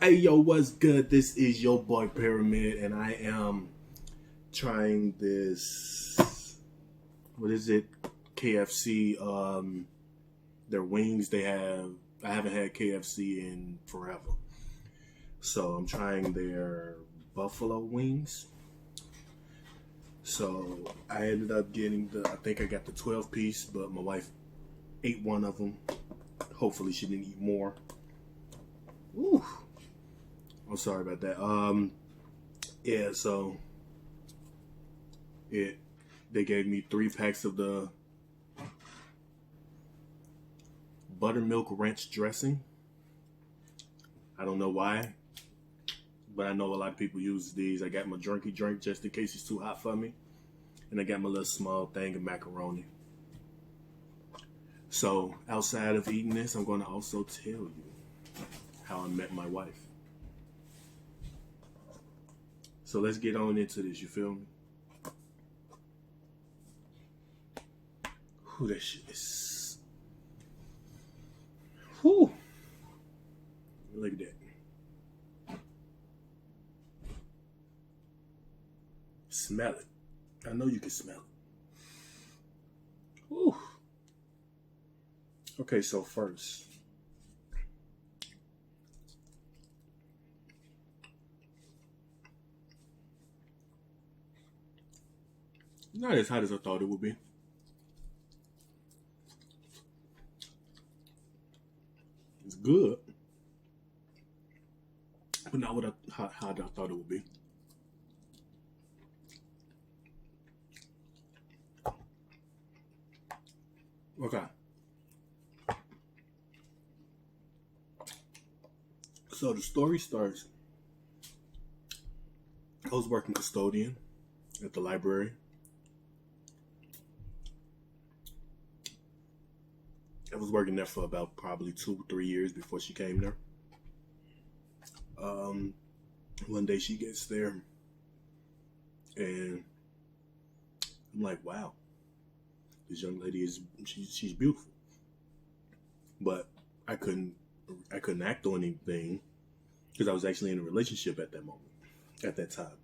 Hey yo, what's good? This is your boy Pyramid, and I am trying this. What is it? KFC. Their wings. They have. I haven't had KFC in forever, so I'm trying their buffalo wings. So I ended up getting the. I think I got the 12 piece, but my wife ate one of them. Hopefully, she didn't eat more. Ooh. I'm sorry about that. Yeah, so they gave me 3 packs of the buttermilk ranch dressing. I don't know why, but I know a lot of people use these. I got my drinky drink just in case it's too hot for me, and I got my little small thing of macaroni. So outside of eating this, I'm going to also tell you how I met my wife. So let's get on into this, you feel me? Whew, that shit is... Whew. Look at that. Smell it. I know you can smell it. Whew. Okay, so first... Not as hot as I thought it would be. It's good, but not what how I thought it would be. Okay. So the story starts. I was working custodian at the library. I was working there for about probably 2-3 years before she came there. One day she gets there, and I'm like, "Wow, this young lady she's beautiful." But I couldn't act on anything because I was actually in a relationship at that moment, at that time,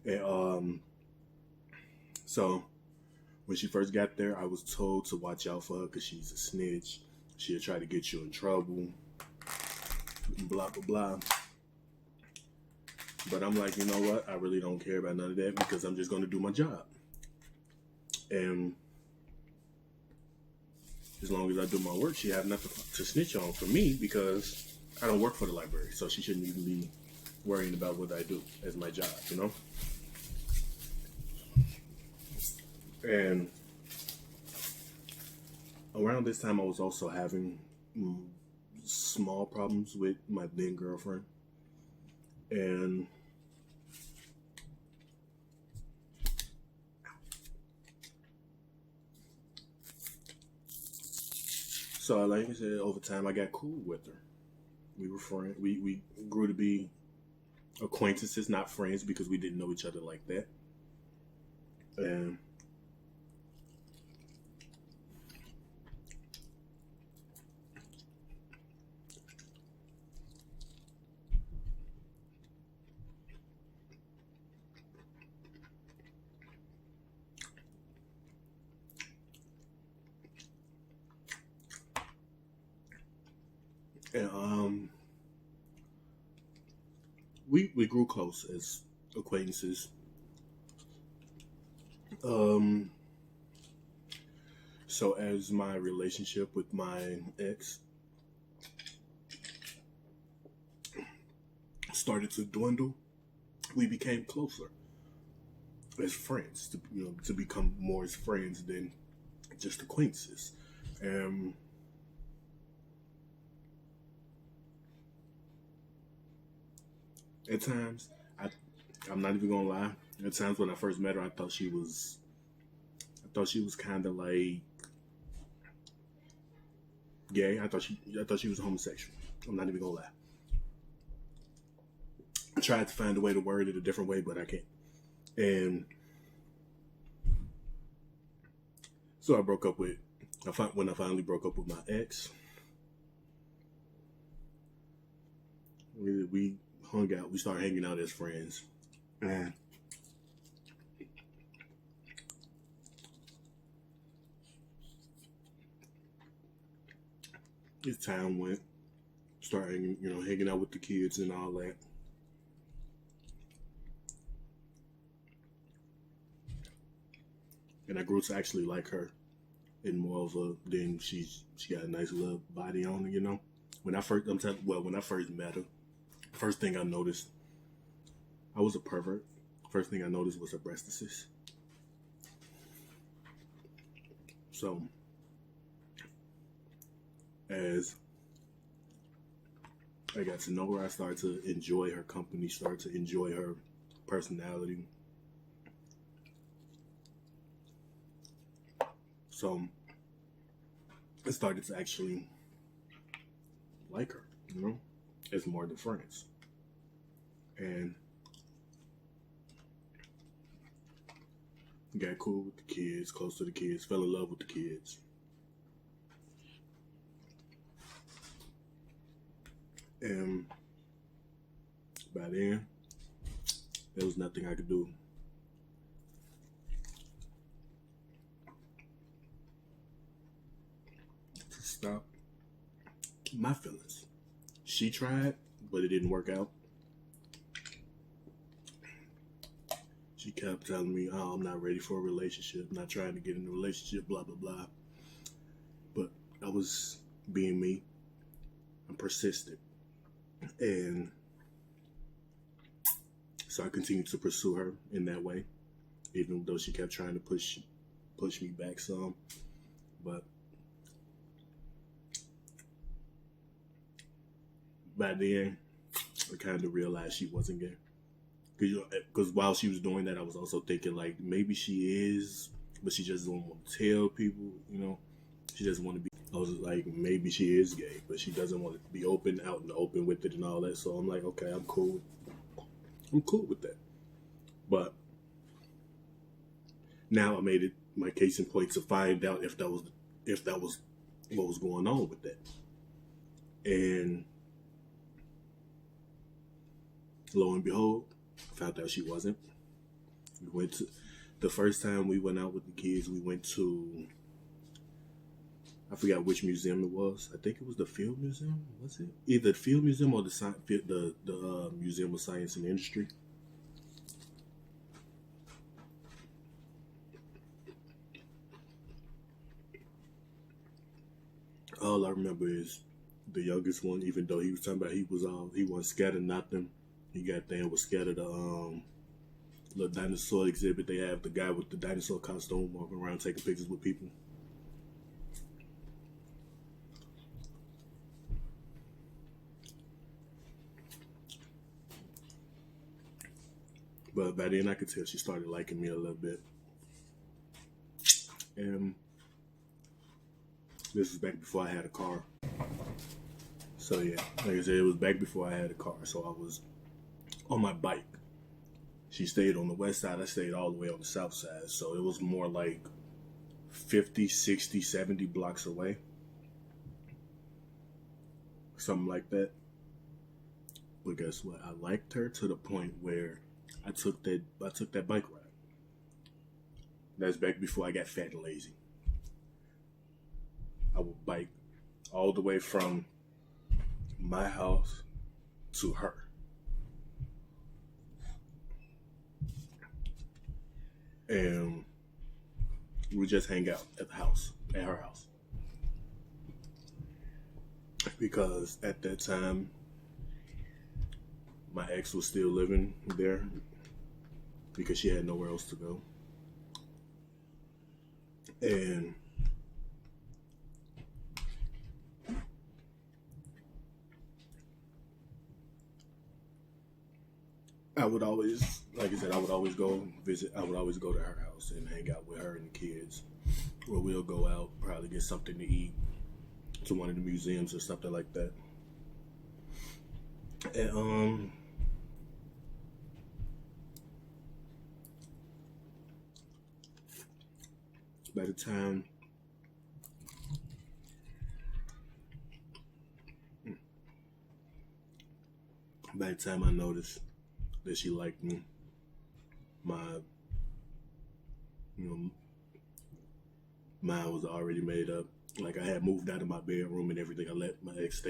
and so. When she first got there, I was told to watch out for her because she's a snitch. She'll try to get you in trouble. Blah, blah, blah. But I'm like, you know what? I really don't care about none of that because I'm just going to do my job. And as long as I do my work, she have nothing to snitch on for me because I don't work for the library. So she shouldn't even be worrying about what I do as my job, you know? And around this time, I was also having small problems with my then girlfriend. And so, like I said, over time, I got cool with her. We were friends. We grew to be acquaintances, not friends, because we didn't know each other like that. And we grew close as acquaintances. So as my relationship with my ex started to dwindle, we became closer as friends, to become more as friends than just acquaintances. And at times, I'm not even gonna lie. At times when I first met her, I thought she was kind of like gay. I thought she was homosexual. I'm not even gonna lie. I tried to find a way to word it a different way, but I can't. And so when I finally broke up with my ex, we hung out. We started hanging out as friends. And as time went, started hanging out with the kids and all that. And I grew to actually like her, and more of a then she got a nice little body on her. When I first when I first met her, first thing I noticed, I was a pervert. First thing I noticed was her breastises. So as I got to know her, I started to enjoy her company, started to enjoy her personality. So I started to actually like her, as more than friends. And got cool with the kids, close to the kids, fell in love with the kids. And by then, there was nothing I could do. To stop my feelings. She tried, but it didn't work out. She kept telling me, "Oh, I'm not ready for a relationship, I'm not trying to get in a relationship, blah, blah, blah." But I was being me. I'm persistent. And so I continued to pursue her in that way, even though she kept trying to push me back some. But by then, I kind of realized she wasn't gay. Because while she was doing that, I was also thinking, like, maybe she is, but she just don't want to tell people, She doesn't want to be. I was like, maybe she is gay, but she doesn't want to be out in the open with it and all that. So I'm like, okay, I'm cool with that. But now I made it my case in point to find out if that was what was going on with that. And lo and behold, I found out she wasn't. We went to the first time we went out with the kids. We went to, I forgot which museum it was. I think it was the Field Museum. Was it either the Field Museum or the Museum of Science and Industry? All I remember is the youngest one. Even though he was talking about he wasn't scared of nothing. He got there and was scared of the dinosaur exhibit. They have the guy with the dinosaur costume walking around taking pictures with people. But by then I could tell she started liking me a little bit. And this was back before I had a car. So yeah, like I said, it was back before I had a car. So I was on my bike. She stayed on the west side. I stayed all the way on the south side. So it was more like 50, 60, 70 blocks away. Something like that. But guess what? I liked her to the point where I took that bike ride. That's back before I got fat and lazy. I would bike all the way from my house to her. And we would just hang out at her house. Because at that time, my ex was still living there because she had nowhere else to go. And I would always, like I said, I would always go visit. I would always go to her house and hang out with her and the kids. Or we'll go out, probably get something to eat to one of the museums or something like that. And by the time by the time I noticed that she liked me, my, you know, mind was already made up. Like I had moved out of my bedroom and everything. I let my ex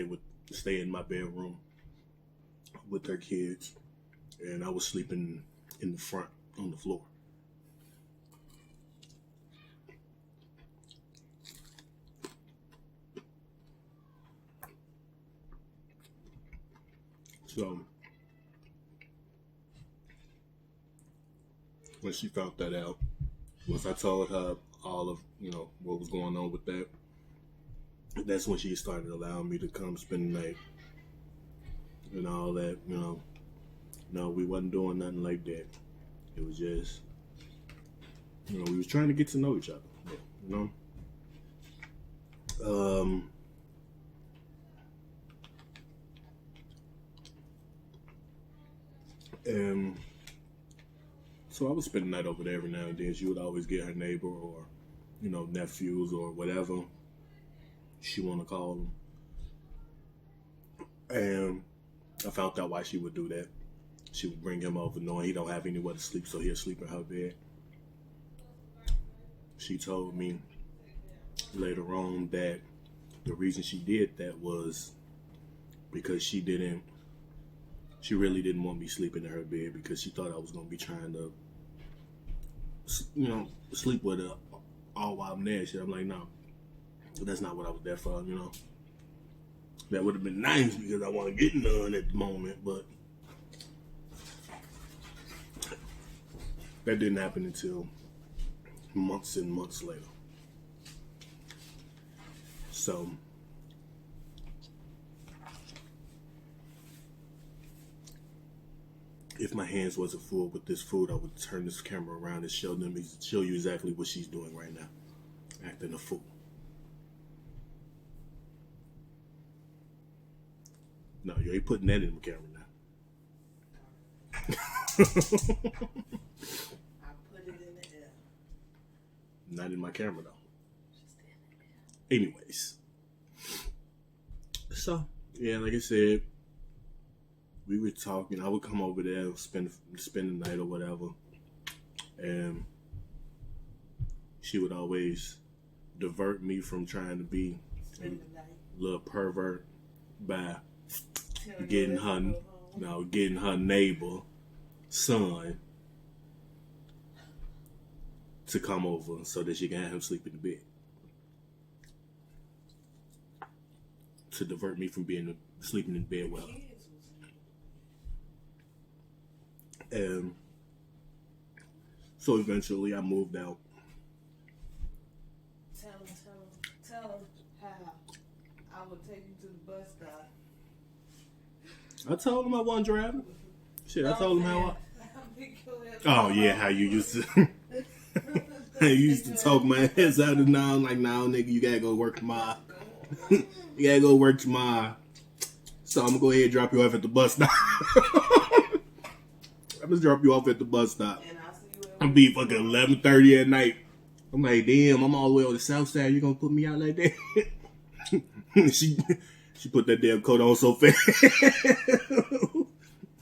stay in my bedroom with her kids, and I was sleeping in the front on the floor. So when she found that out, once I told her all of what was going on with that, that's when she started allowing me to come spend the night and all that. No, we wasn't doing nothing like that. It was just we was trying to get to know each other. And so I would spend the night over there every now and then. She would always get her neighbor or, nephews or whatever she want to call them. And I found out why she would do that. She would bring him over knowing he don't have anywhere to sleep, so he'll sleep in her bed. She told me later on that the reason she did that was because she really didn't want me sleeping in her bed because she thought I was going to be trying to, sleep with her all while I'm there. Shit. I'm like, no, that's not what I was there for, That would have been nice because I want to get none at the moment, but that didn't happen until months and months later. So if my hands wasn't full with this food, I would turn this camera around and show you exactly what she's doing right now, acting a fool. No, you ain't putting that in the camera now. I put it in the air. Not in my camera though. Anyways, so yeah, like I said, we were talking. I would come over there and spend the night or whatever, and she would always divert me from trying to be a little pervert by getting her neighbor son to come over so that she can have him sleep in the bed. To divert me from sleeping in bed with her. And so eventually I moved out. Tell them how I would take you to the bus stop. I told him I wasn't driving. Shit, I told him how I... Oh yeah, how you used to I used to talk my ass out and now I'm like, nah, nigga, you gotta go work tomorrow. You gotta go work tomorrow. So I'm gonna go ahead and drop you off at the bus stop. I'm gonna drop you off at the bus stop. And I'll see you I'm be fucking 11:30 at night. I'm like, damn, I'm all the way on the south side. You gonna put me out like that? She put that damn coat on so fast.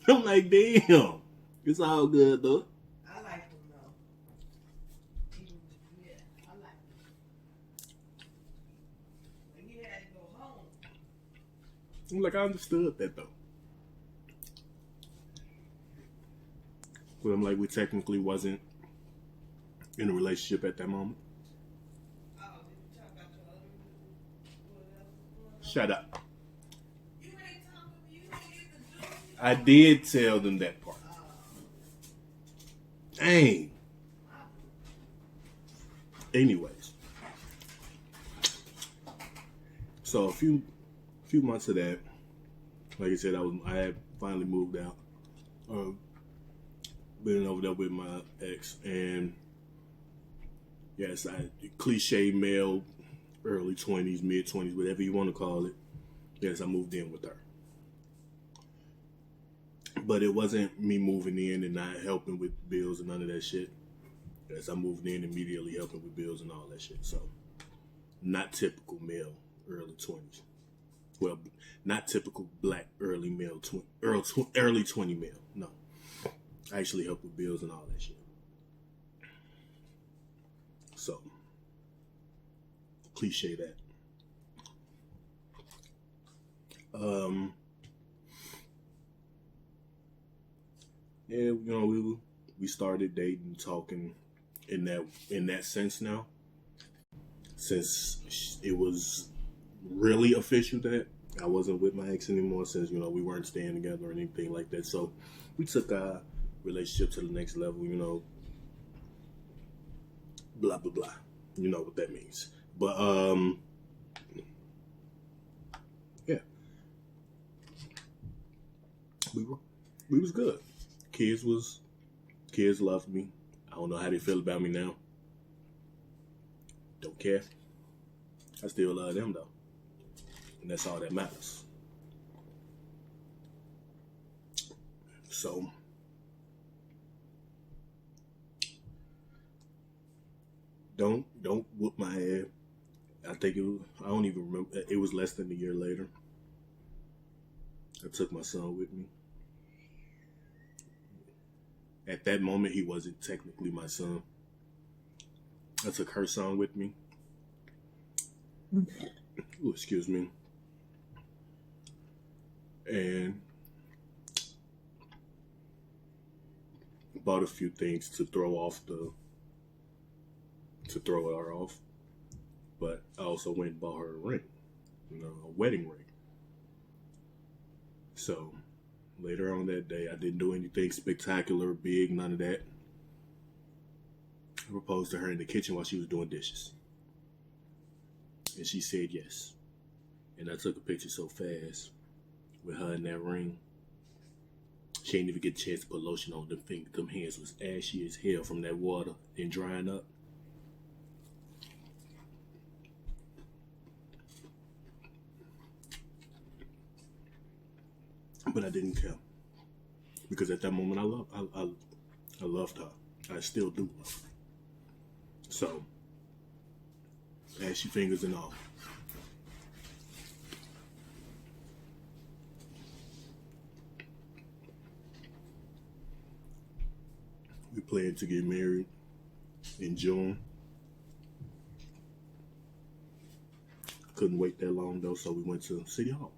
I'm like, damn. It's all good though. I like him though. Yeah, I like him. When he had to go home. I'm like, I understood that though. But I'm like, we technically wasn't in a relationship at that moment. Oh, did you talk about your other? Shut up. You ain't talking. You ain't get the juice. I did tell them that part. Dang. Anyways. So a few months of that, like I said, I had finally moved out. Been over there with my ex, and yes, cliche male, early 20s, mid 20s, whatever you want to call it. Yes, I moved in with her. But it wasn't me moving in and not helping with bills and none of that shit. Yes, I moved in immediately helping with bills and all that shit. So, not typical male, early 20s. Well, not typical black early 20 male. No, I actually help with bills and all that shit. So, cliche that. Yeah, we started dating, talking in that sense now. Since it was really official that I wasn't with my ex anymore, since we weren't staying together or anything like that. So we took our relationship to the next level. Blah blah blah. You know what that means. But yeah, we was good. Kids loved me. I don't know how they feel about me now. Don't care. I still love them though. And that's all that matters. So don't whoop my head. I don't even remember. It was less than a year later. I took my son with me. At that moment, he wasn't technically my son. I took her son with me. Ooh, excuse me. And bought a few things to throw her off. But I also went and bought her a ring, a wedding ring. So later on that day, I didn't do anything spectacular, big, none of that. I proposed to her in the kitchen while she was doing dishes. And she said yes. And I took a picture so fast with her in that ring. She didn't even get a chance to put lotion on them fingers. Them hands was ashy as hell from that water and drying up. But I didn't care. Because at that moment I loved her. I still do love her. So, ashy fingers and all. We planned to get married in June. Couldn't wait that long though, so we went to City Hall.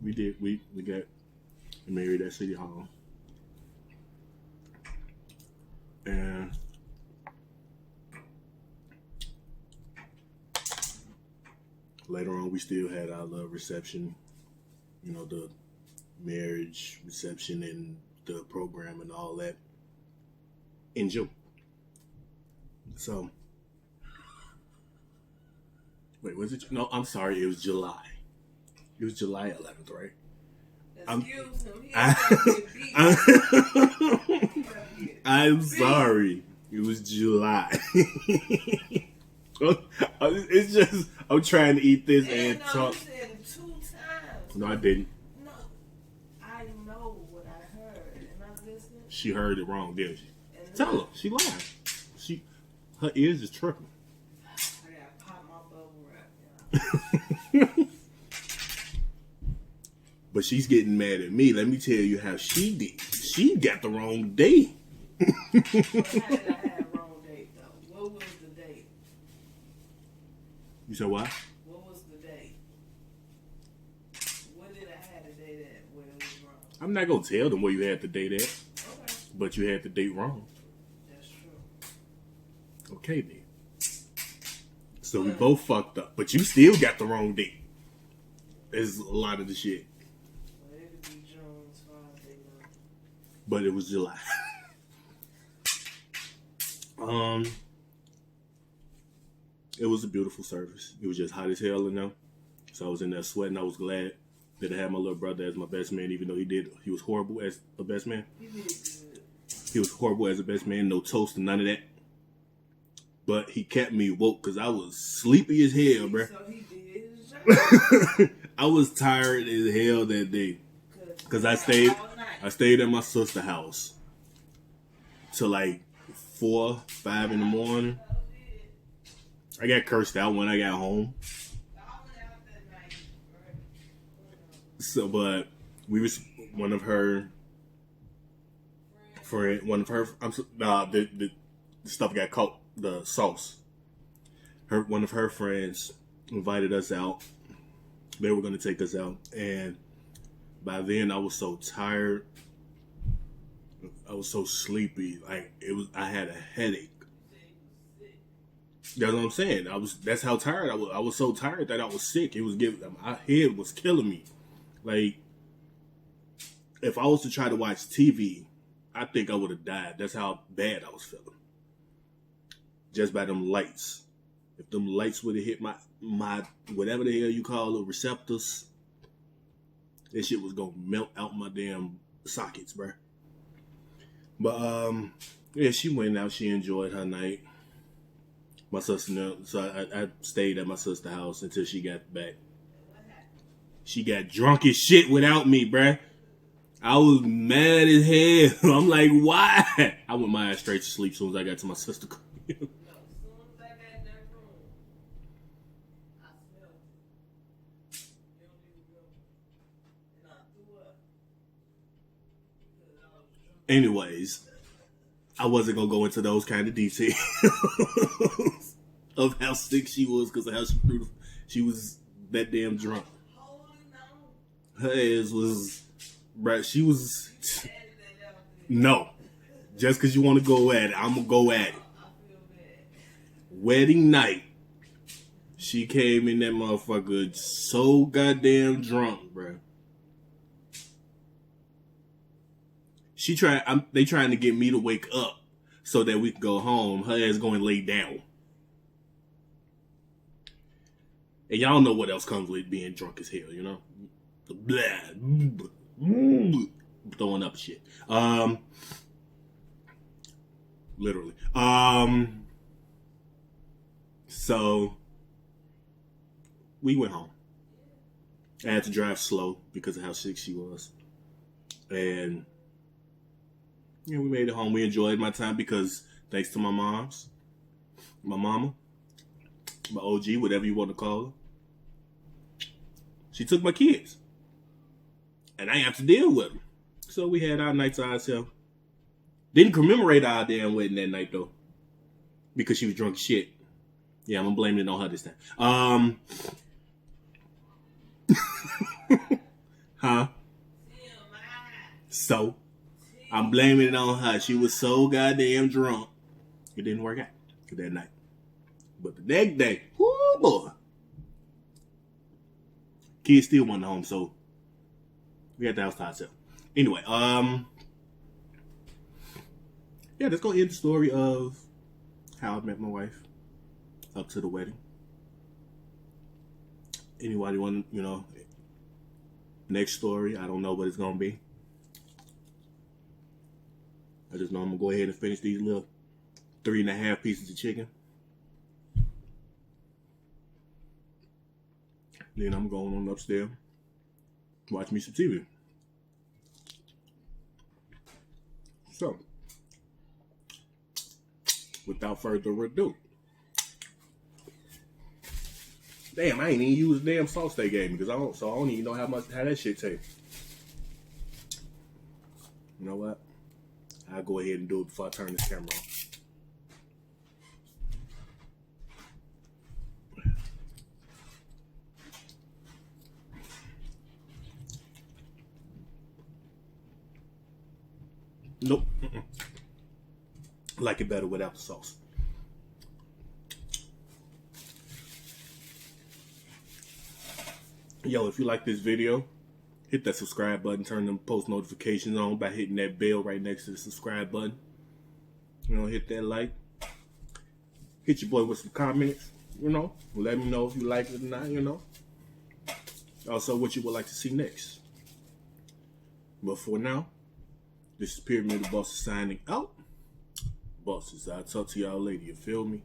We got married at City Hall. And later on we still had our love reception, the marriage reception and the program and all that in June. So wait, was it? No, I'm sorry, it was July. It was July 11th, right? Excuse him. I'm sorry. It was July. It's just, I'm trying to eat this and talk. You said it 2 times. No, I didn't. No, I know what I heard. Am I listening? She heard it wrong, didn't she? Tell her. She lied. Her ears is tripping. I gotta pop my bubble wrap, y'all. But she's getting mad at me. Let me tell you how she did. She got the wrong date. Well, how did I have wrong date though? What was the date? You said what? What was the date? What did I have the date at where it was wrong? I'm not gonna tell them where you had the date at. Okay. But you had the date wrong. That's true. Okay then. So we both fucked up. But you still got the wrong date. It's a lot of the shit. Well, it could be June as far as they know. But it was July. It was a beautiful service. It was just hot as hell in there. So I was in there sweating. I was glad that I had my little brother as my best man, even though he was horrible as a best man. He did good. He was horrible as a best man, no toast and none of that. But he kept me woke because I was sleepy as hell, bro. So he did his job. I was tired as hell that day. Because I stayed at my sister's house till like 4, 5 in the morning. I got cursed out when I got home. So, but we was one of her friend, the stuff got caught, the sauce. One of her friends invited us out. They were going to take us out, and by then I was so tired. I was so sleepy. I had a headache. That's what I'm saying. That's how tired I was. I was so tired that I was sick. My head was killing me. Like, if I was to try to watch TV, I think I would have died. That's how bad I was feeling. Just by them lights. If them lights would have hit my whatever the hell you call it, receptors, that shit was gonna melt out my damn sockets, bruh. But yeah, she went out. She enjoyed her night. My sister, so I stayed at my sister's house until she got back. She got drunk as shit without me, bruh. I was mad as hell. I'm like, why? I went my ass straight to sleep as soon as I got to my sister's crib. Anyways, I wasn't gonna go into those kind of details of how sick she was because of how she was that damn drunk. Her ass was, bruh, she was. No, just because you want to go at it, I'm gonna go at it. Wedding night, she came in that motherfucker so goddamn drunk, bruh. They trying to get me to wake up so that we can go home. Her ass going to lay down. And y'all know what else comes with being drunk as hell, you know? Blah. Throwing up shit. Literally. So we went home. I had to drive slow because of how sick she was. And yeah, we made it home. We enjoyed my time because thanks to my mama, my OG, whatever you want to call her, she took my kids. And I have to deal with them. So we had our night to ourselves. Didn't commemorate our damn wedding that night, though. Because she was drunk as shit. Yeah, I'm going to blame it on her this time. Huh? So, I'm blaming it on her. She was so goddamn drunk. It didn't work out that night. But the next day, whoo boy. Kids still went home, so we had the house to ourselves. Anyway, yeah, let's go end the story of how I met my wife up to the wedding. Anybody want, next story, I don't know what it's going to be. I just know I'm going to go ahead and finish these little 3.5 pieces of chicken. Then I'm going on upstairs, watch me some TV. So, without further ado. Damn, I ain't even used the damn sauce they gave me because I don't even know how that shit tastes. You know what? I'll go ahead and do it before I turn this camera on. Nope. I like it better without the sauce. Yo, if you like this video, hit that subscribe button, turn them post notifications on by hitting that bell right next to the subscribe button. Hit that like. Hit your boy with some comments, Let me know if you like it or not, Also, what you would like to see next. But for now, this is Pyramid the Boss signing out. Bosses, I'll talk to y'all later, you feel me?